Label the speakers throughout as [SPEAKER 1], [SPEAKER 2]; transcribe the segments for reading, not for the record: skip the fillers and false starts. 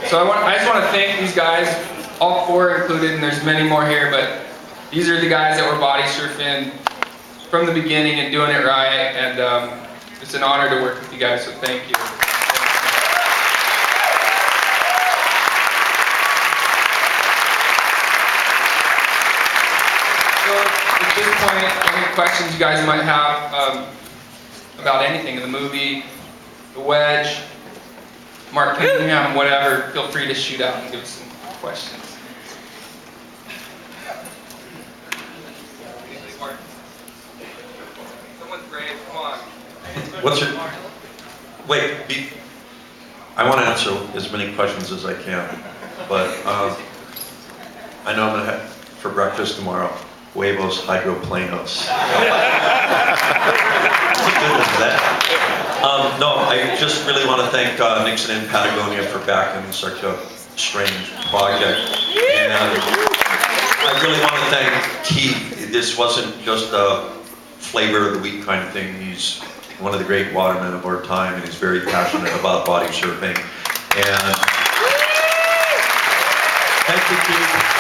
[SPEAKER 1] So I just want to thank these guys, all 4 included, and there's many more here, but these are the guys that were body surfing from the beginning and doing it right, and it's an honor to work with you guys, so thank you. So at this point, any questions you guys might have about anything in the movie, the Wedge, Mark Cunningham, whatever, feel free to shoot out and give us some questions. Someone's brave, come on.
[SPEAKER 2] What's your... Wait, I want to answer as many questions as I can, but I know I'm going to have for breakfast tomorrow, huevos hydroplanos. What good was that? No, I just really want to thank Nixon and Patagonia for backing such a strange project. And I really want to thank Keith. This wasn't just a flavor of the week kind of thing. He's one of the great watermen of our time, and he's very passionate about body surfing. And thank you, Keith.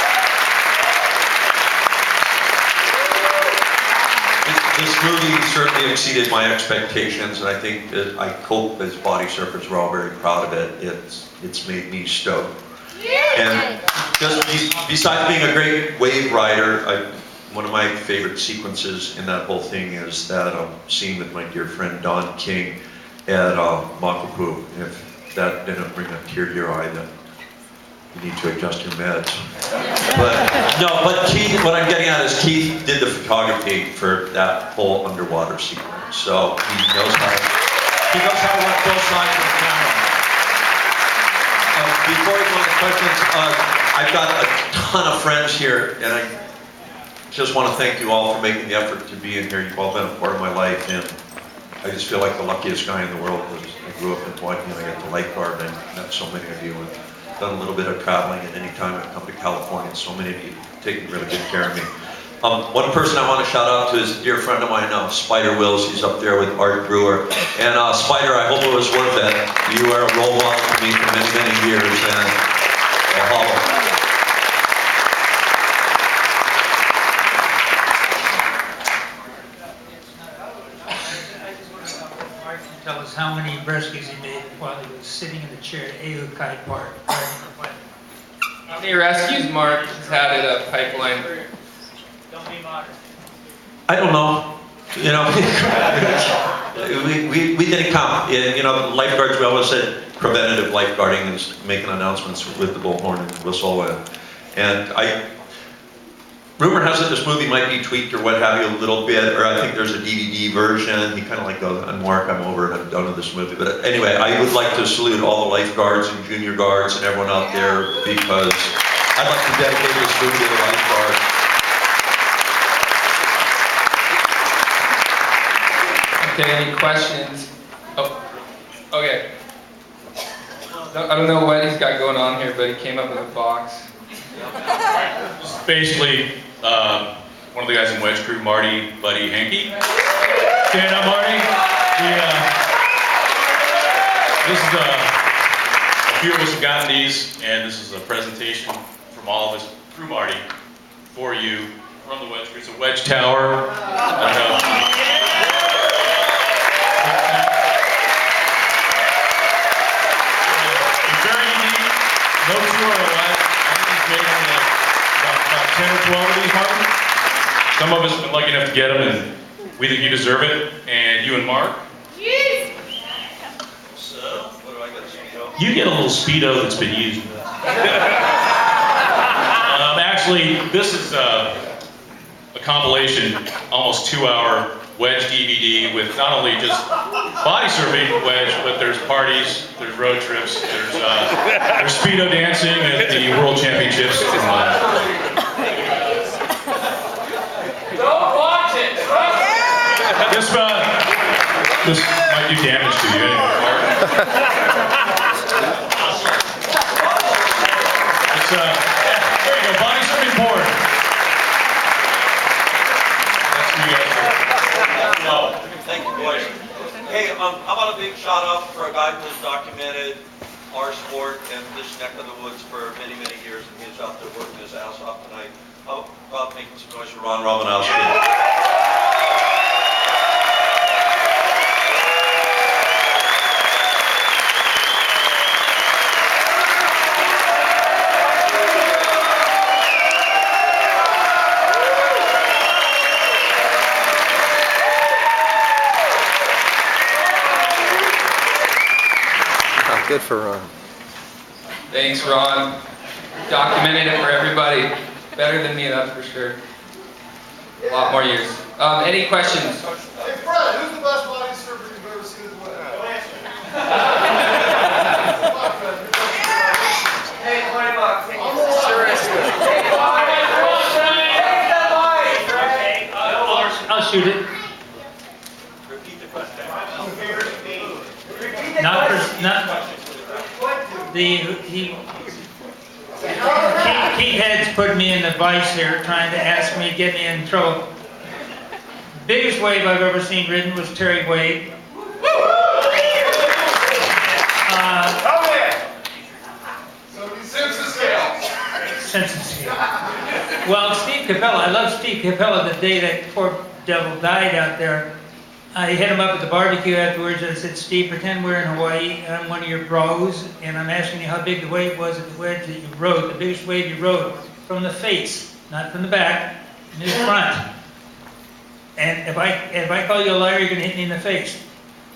[SPEAKER 2] This movie certainly exceeded my expectations, and I think that I hope as body surfers we're all very proud of it. It's made me stoked. And just besides being a great wave rider, one of my favorite sequences in that whole thing is that scene with my dear friend Don King at Makapu. If that didn't bring a tear to your eye, then you need to adjust your meds. But Keith, what I'm getting at is Keith did the photography for that whole underwater sequence, so he knows how to work both sides of the camera. Before we go to questions, I've got a ton of friends here, and I just want to thank you all for making the effort to be in here. You've all been a part of my life, and I just feel like the luckiest guy in the world because I grew up in Hawaii and I got to lifeguard, and I met so many of you. And done a little bit of traveling, and any time I've come to California, so many of you have taken really good care of me. One person I want to shout out to is a dear friend of mine, Spider Wills. He's up there with Art Brewer. And Spider, I hope it was worth it. You were a role model for me for many, many years, and mahalo.
[SPEAKER 3] Tell us how many rescues he made while he was sitting in the chair at Ehukai Park.
[SPEAKER 1] How many rescues Mark has had at a pipeline?
[SPEAKER 3] Don't be modern.
[SPEAKER 2] I don't know. You know, we didn't count. You know, lifeguards, we always said preventative lifeguarding is making announcements with the bullhorn and whistle. And rumor has it this movie might be tweaked or what have you a little bit, or I think there's a DVD version. He kind of like goes, and Mark, I'm over it, I'm done with this movie. But anyway, I would like to salute all the lifeguards and junior guards and everyone out there, because I'd like to dedicate this movie to the lifeguards.
[SPEAKER 1] Okay, any questions? Oh, okay. I don't know what he's got going on here, but he came up with a box.
[SPEAKER 4] Basically, one of the guys in Wedge crew, Marty, Buddy, Hanky. Stand up, Marty. This is a few of us have gotten these, and this is a presentation from all of us through Marty for you from the Wedge crew. It's a Wedge tower. I don't know. It's very unique. No two are alike. I think he's made about 10 or 12 of these, Martin. Some of us have been lucky enough to get them, and we think you deserve it. And you and Mark? Yes! So, what do I get? Speedo? You get a little Speedo that's been used. Actually, this is a compilation, almost 2-hour Wedge DVD with not only just body surfing Wedge, but there's parties, there's road trips, there's Speedo dancing at the World Championships.
[SPEAKER 1] Don't watch it!
[SPEAKER 4] This might do damage to you anyway. There you go, body surfing board. That's for you guys.
[SPEAKER 2] Thank you, boys. Hey, how about a big shout out for a guy who has documented our sport and this neck of the woods for many, many years, and he is out there working his ass off tonight. How about making some noise for Ron Romanowski?
[SPEAKER 5] Good for Ron.
[SPEAKER 1] Thanks, Ron. Documented it for everybody. Better than me, that's for sure. A lot more years. Any questions?
[SPEAKER 6] Hey Fred, who's the best body surfer you've ever seen at the Wedge? Don't answer. Come on, Fred, you're best.
[SPEAKER 7] Hey, $20.
[SPEAKER 6] Sure is.
[SPEAKER 3] I'll shoot it.
[SPEAKER 2] Repeat the question.
[SPEAKER 3] Not Keith Head's put me in the vice here, trying to ask me, get me in trouble. The biggest wave I've ever seen ridden was Terry Wade.
[SPEAKER 6] Simpson scale.
[SPEAKER 3] Simpson scale. Well, Steve Capella, I love Steve Capella. The day that poor devil died out there, I hit him up at the barbecue afterwards and I said, Steve, pretend we're in Hawaii and I'm one of your bros and I'm asking you how big the wave was at the Wedge that you rode, the biggest wave you rode, from the face, not from the back, in the front. And if I call you a liar, you're going to hit me in the face.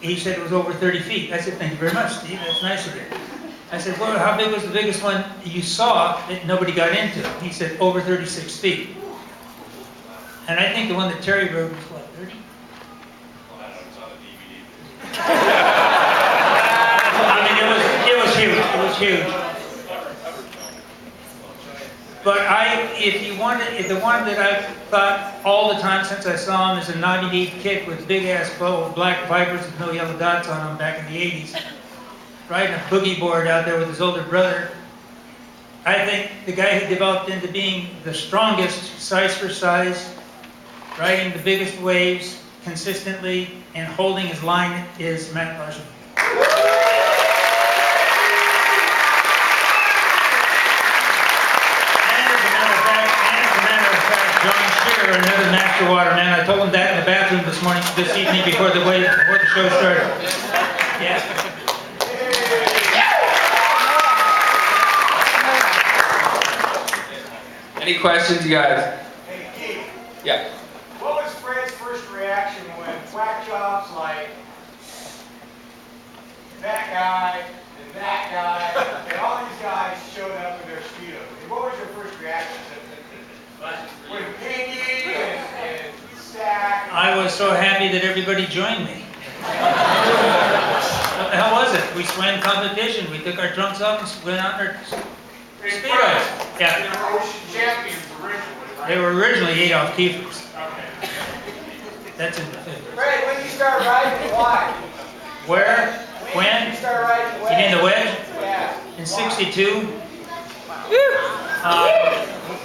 [SPEAKER 3] He said it was over 30 feet. I said, thank you very much, Steve, that's nice of you. I said, well, how big was the biggest one you saw that nobody got into? He said, over 36 feet. And I think the one that Terry rode was what, 30? I mean, it was huge. It was huge. But if the one that I've thought all the time since I saw him is a 98 kick with big ass bow with black vipers with no yellow dots on them back in the 80s, riding a boogie board out there with his older brother. I think the guy who developed into being the strongest size for size, riding the biggest waves consistently and holding his line is Matt Larson. And as a matter of fact, John Shearer, another master waterman, I told him that in the bathroom this evening before the show started. Yeah.
[SPEAKER 1] Any questions, you guys?
[SPEAKER 7] Hey, Keith,
[SPEAKER 1] Yeah.
[SPEAKER 7] what was Fred's first reaction when whack jobs like that guy and all these guys showed up in their Speedos? And what was your first reaction? When Pingy and Stack...
[SPEAKER 3] I was so happy that everybody joined me. What the hell was it? We swam competition. We took our trunks off and went out in our Speedos.
[SPEAKER 7] They
[SPEAKER 3] Yeah.
[SPEAKER 7] were ocean champions originally, right?
[SPEAKER 3] They were originally Adolf Kiefers.
[SPEAKER 7] Okay.
[SPEAKER 3] That's in the 50s.
[SPEAKER 7] Fred, when did you start riding and why?
[SPEAKER 3] Where?
[SPEAKER 7] When did you
[SPEAKER 3] When?
[SPEAKER 7] start riding
[SPEAKER 3] You mean the Wedge?
[SPEAKER 7] Yeah.
[SPEAKER 3] In 62.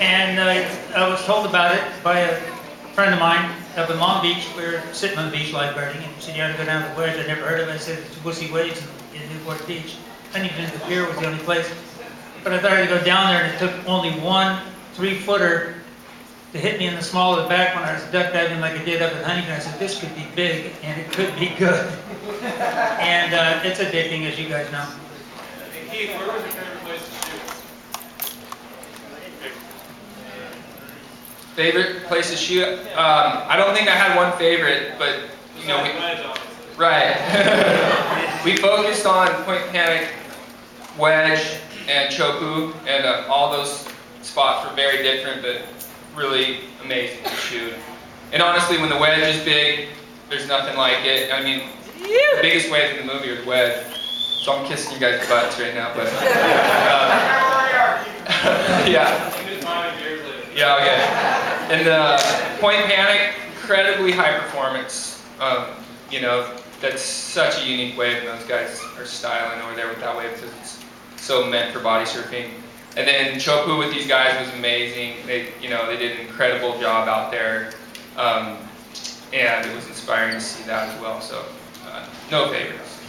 [SPEAKER 3] And I was told about it by a friend of mine up in Long Beach. We were sitting on the beach lifeguarding, and he said, you ought to go down to the Wedge. I never heard of it. I said, it's Wussy Waves in Newport Beach. I didn't even think the pier was the only place. But I thought I'd go down there, and it took only one 3-footer to hit me in the small of the back when I was duck diving like I did up at Huntington. I said, this could be big, and it could be good. And it's addicting, as you guys know.
[SPEAKER 4] Hey, Keith, where was your favorite place to shoot?
[SPEAKER 1] Favorite place to shoot? I don't think I had one favorite, but you know, right. We focused on Point Panic, Wedge, and Chopu, and all those spots were very different, but really amazing to shoot. And honestly, when the Wedge is big, there's nothing like it. I mean, the biggest wave in the movie was Wedge, so I'm kissing you guys' butts right now, but yeah. Yeah, okay. And Point Panic, incredibly high performance. You know, that's such a unique wave, and those guys are styling over there with that wave because it's so meant for body surfing. And then Chopu with these guys was amazing. They did an incredible job out there, and it was inspiring to see that as well. So, no favorites.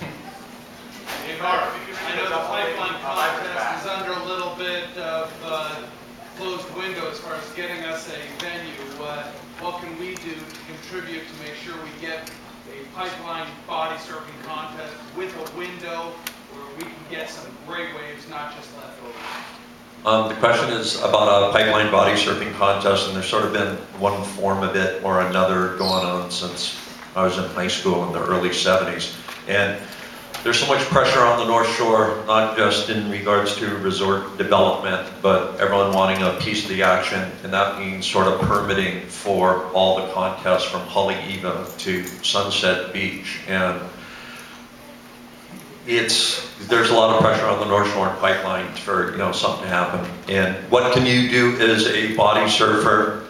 [SPEAKER 7] Mark,
[SPEAKER 8] I know the pipeline contest is under a little bit of closed window as far as getting us a venue. What can we do to contribute to make sure we get a pipeline body surfing contest with a window where we can get some great waves, not just leftovers?
[SPEAKER 2] The question is about a pipeline body surfing contest, and there's sort of been one form of it or another going on since I was in high school in the early 70s. And there's so much pressure on the North Shore, not just in regards to resort development, but everyone wanting a piece of the action, and that means sort of permitting for all the contests from Haleiwa to Sunset Beach. And there's a lot of pressure on the North Shore and pipeline for something to happen. And what can you do as a body surfer?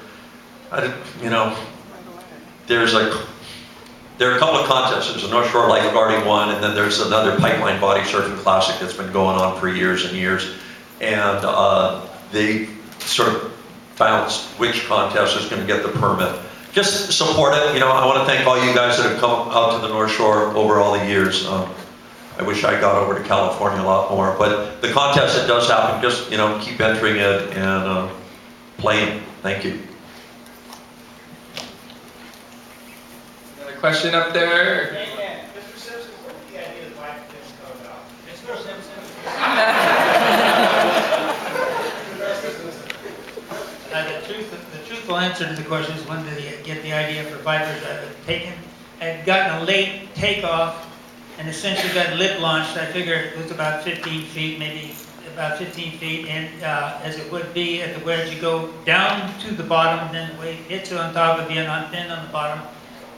[SPEAKER 2] There are a couple of contests. There's a North Shore lifeguarding one, and then there's another pipeline body surfing classic that's been going on for years and years. And they sort of bounced which contest is going to get the permit. Just support it. I want to thank all you guys that have come out to the North Shore over all the years. I wish I got over to California a lot more, but the contest that does happen, just keep entering it and playing. Thank you.
[SPEAKER 1] Question up there?
[SPEAKER 7] Mr. Simpson, what did the idea of the bike things come about?
[SPEAKER 3] Mr. Simpson? The truthful answer to the question is, when did you get the idea for Vipers? I'd gotten a late takeoff and essentially got lip launched. I figured it was about 15 feet, maybe about 15 feet, and as it would be at the Wedge, you go down to the bottom, then the wave hits you on top of you and on thin on the bottom.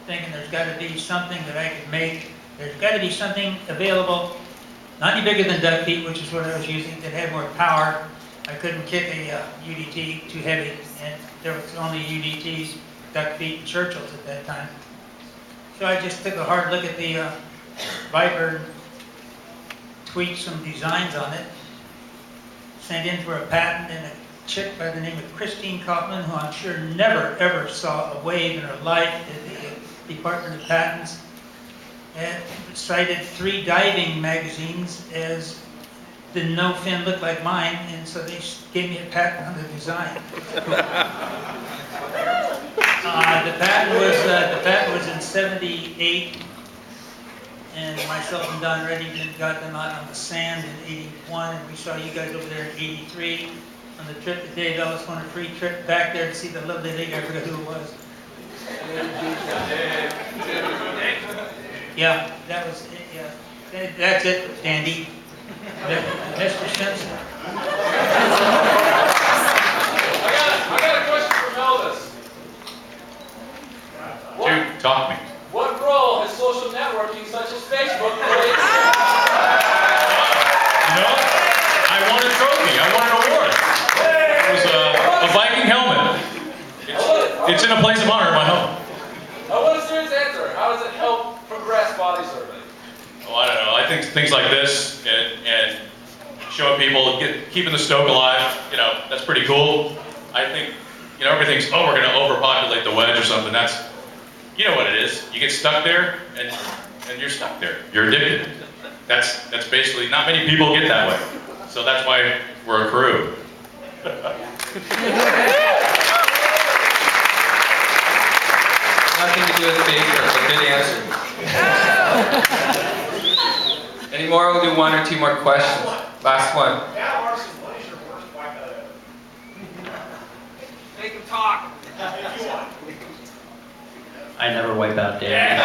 [SPEAKER 3] Thinking there's got to be something that I could make. There's got to be something available, not any bigger than duck feet, which is what I was using, that had more power. I couldn't kick a UDT too heavy, and there was only UDTs, duck feet, and Churchills at that time. So I just took a hard look at the Viper, tweaked some designs on it, sent in for a patent, and a chick by the name of Christine Kaufman, who I'm sure never ever saw a wave in her life at the Department of Patents, and cited 3 diving magazines as the no fin looked like mine, and so they gave me a patent on the design. The patent was in '78, and myself and Don Reddington got them out on the sand in '81, and we saw you guys over there in '83 on the trip that Dave Ellis won a free trip back there to see the lovely lady. I forgot who it was. Yeah, that was it. Yeah, that's it, Andy. Mr. Simpson.
[SPEAKER 7] I got a question for Elvis.
[SPEAKER 4] Dude, talk to me.
[SPEAKER 7] What role has social networking such as Facebook played?
[SPEAKER 4] I won a trophy. I won an award. It was a Viking helmet. It's in a place of honor in my home.
[SPEAKER 7] I want a serious answer. How does it help progress body surfing?
[SPEAKER 4] Oh, I don't know. I think things like this and showing people, keeping the stoke alive, that's pretty cool. I think, everything's, we're going to overpopulate the Wedge or something. That's, what it is. You get stuck there and you're stuck there. You're addicted. That's basically, not many people get that way. So that's why we're a crew.
[SPEAKER 1] Nothing to do with Facebook, but good answer. Any more? We'll do 1 or 2 more questions. Last one.
[SPEAKER 7] Yeah, Larson, what is your worst bike out ever?
[SPEAKER 8] Make them talk.
[SPEAKER 7] If you want.
[SPEAKER 9] I never wipe out Dave.